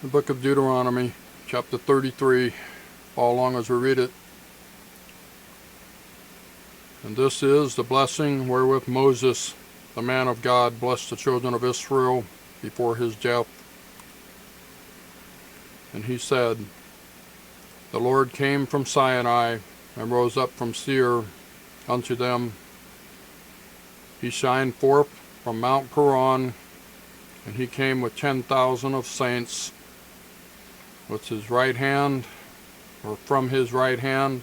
The Book of Deuteronomy Chapter 33. Follow along as we read it. And this is the blessing wherewith Moses, the man of God, blessed the children of Israel before his death. And he said, The Lord came from Sinai, and rose up from Seir unto them. He shined forth from Mount Paran, and he came with 10,000 of saints. With his right hand, or from his right hand,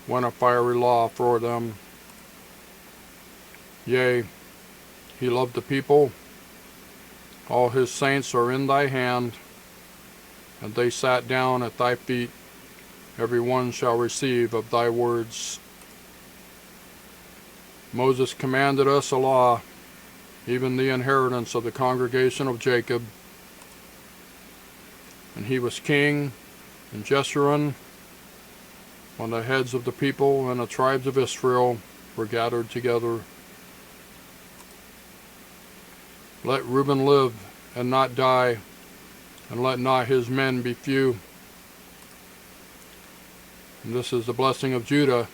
went a fiery law for them. Yea, he loved the people. All his saints are in thy hand, and they sat down at thy feet. Every one shall receive of thy words. Moses commanded us a law, even the inheritance of the congregation of Jacob. And he was king in Jeshurun, when the heads of the people and the tribes of Israel were gathered together. Let Reuben live and not die, and let not his men be few. And this is the blessing of Judah.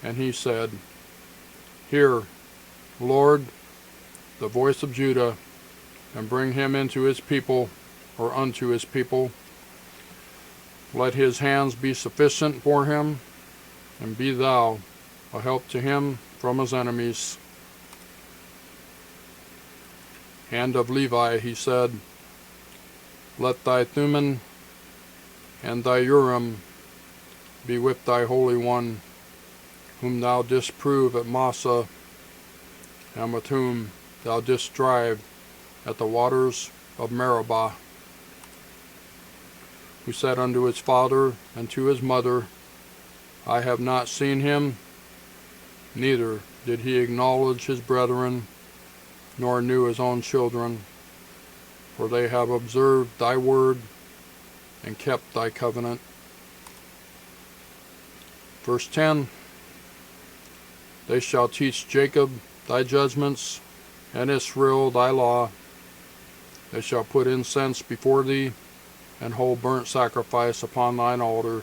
And he said, Hear, Lord, the voice of Judah, and bring him into his people, or unto his people. Let his hands be sufficient for him, and be thou a help to him from his enemies. And of Levi he said, Let thy Thummim and thy Urim be with thy Holy One, whom thou didst prove at Massah, and with whom thou didst strive at the waters of Meribah. Who said unto his father and to his mother, I have not seen him, neither did he acknowledge his brethren, nor knew his own children, for they have observed thy word and kept thy covenant. Verse 10, They shall teach Jacob thy judgments, and Israel thy law. They shall put incense before thee, and hold burnt sacrifice upon thine altar.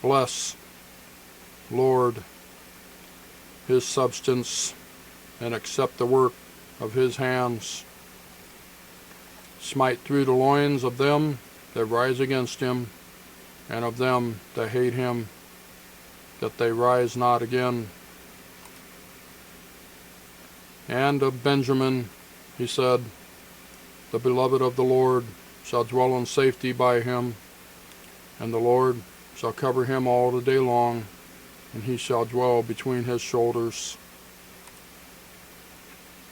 Bless, Lord, his substance, and accept the work of his hands. Smite through the loins of them that rise against him, and of them that hate him, that they rise not again. And of Benjamin he said, The beloved of the Lord shall dwell in safety by him, and the Lord shall cover him all the day long, and he shall dwell between his shoulders.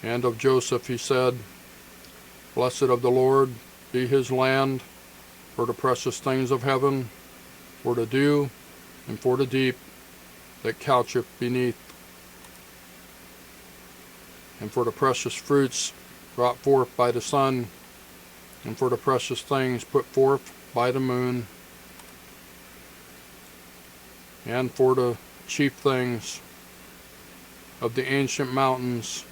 And of Joseph he said, Blessed of the Lord be his land, for the precious things of heaven, for the dew, and for the deep that coucheth beneath, and for the precious fruits brought forth by the sun, and for the precious things put forth by the moon, and for the chief things of the ancient mountains,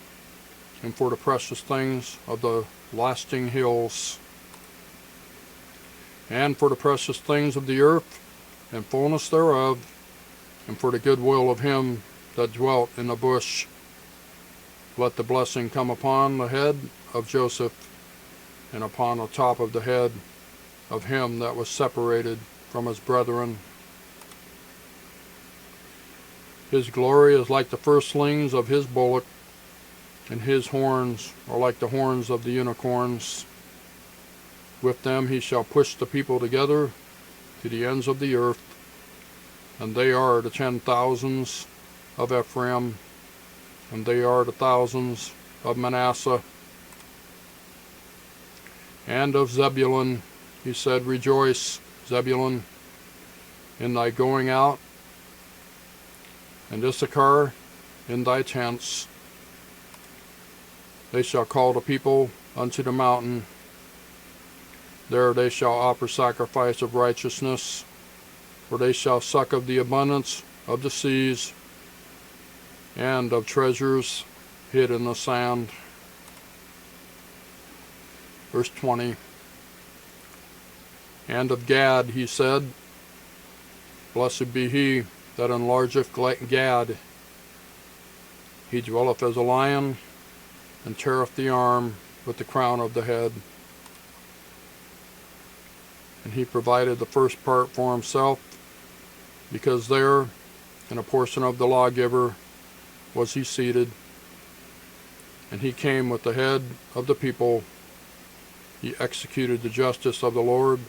and for the precious things of the lasting hills, and for the precious things of the earth, and fullness thereof, and for the goodwill of him that dwelt in the bush. Let the blessing come upon the head of Joseph, and upon the top of the head of him that was separated from his brethren. His glory is like the firstlings of his bullock, and his horns are like the horns of the unicorns. With them he shall push the people together to the ends of the earth, and they are the 10,000s of Ephraim, and they are the thousands of Manasseh. And of Zebulun he said, Rejoice, Zebulun, in thy going out, and Issachar in thy tents. They shall call the people unto the mountain. There they shall offer sacrifice of righteousness, for they shall suck of the abundance of the seas, and of treasures hid in the sand. Verse 20. And of Gad he said, Blessed be he that enlargeth Gad. He dwelleth as a lion, and teareth the arm with the crown of the head. And he provided the first part for himself, because there, in a portion of the lawgiver, was he seated. And he came with the head of the people. He executed the justice of the Lord,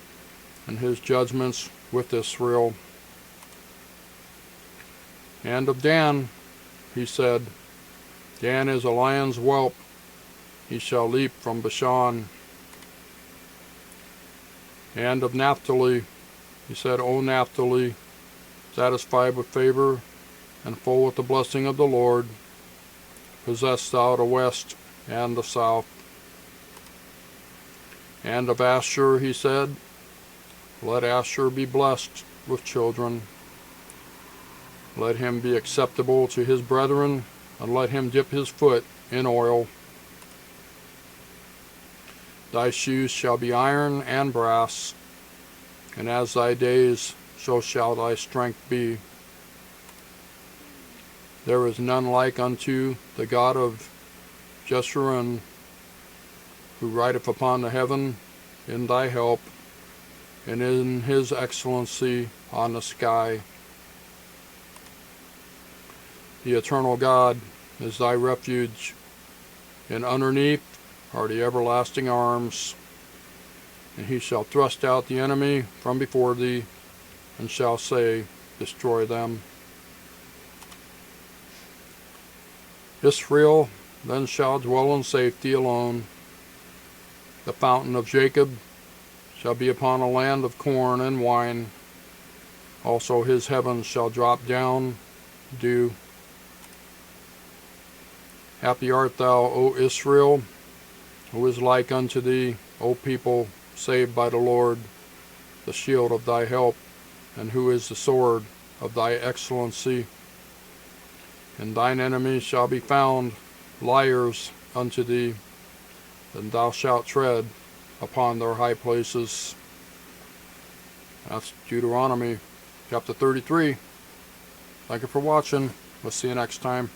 and his judgments with Israel. And of Dan he said, Dan is a lion's whelp, he shall leap from Bashan. And of Naphtali he said, O Naphtali, satisfied with favor, and full with the blessing of the Lord, possess thou the west and the south. And of Asher he said, Let Asher be blessed with children. Let him be acceptable to his brethren, and let him dip his foot in oil. Thy shoes shall be iron and brass, and as thy days, so shall thy strength be. There is none like unto the God of Jeshurun, who rideth upon the heaven in thy help, and in his excellency on the sky. The eternal God is thy refuge, and underneath are the everlasting arms. And he shall thrust out the enemy from before thee, and shall say, Destroy them. Israel then shall dwell in safety alone. The fountain of Jacob shall be upon a land of corn and wine. Also his heavens shall drop down dew. Happy art thou, O Israel, who is like unto thee, O people saved by the Lord, the shield of thy help, and who is the sword of thy excellency. And thine enemies shall be found liars unto thee, and thou shalt tread upon their high places. That's Deuteronomy chapter 33. Thank you for watching. We'll see you next time.